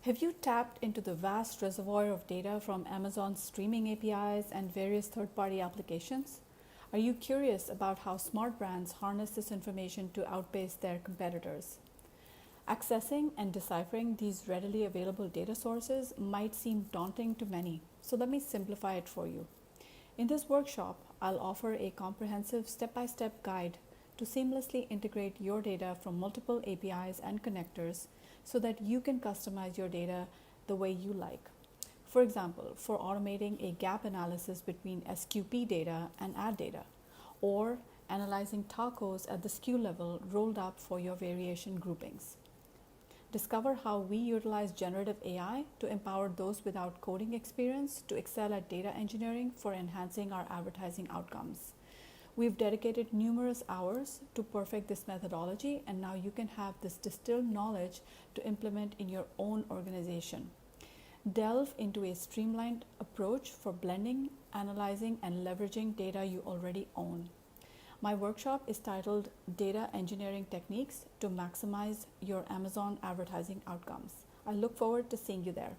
Have you tapped into the vast reservoir of data from Amazon's streaming APIs and various third-party applications? Are you curious about how smart brands harness this information to outpace their competitors? Accessing and deciphering these readily available data sources might seem daunting to many, so let me simplify it for you. In this workshop, I'll offer a comprehensive step-by-step guide to seamlessly integrate your data from multiple APIs and connectors so that you can customize your data the way you like. For example, for automating a gap analysis between SQP data and ad data, or analyzing tacos at the SKU level rolled up for your variation groupings. Discover how we utilize generative AI to empower those without coding experience to excel at data engineering for enhancing our advertising outcomes. We've dedicated numerous hours to perfect this methodology, and now you can have this distilled knowledge to implement in your own organization. Delve into a streamlined approach for blending, analyzing, and leveraging data you already own. My workshop is titled Data Engineering Techniques to Maximize Your Amazon Advertising Outcomes. I look forward to seeing you there.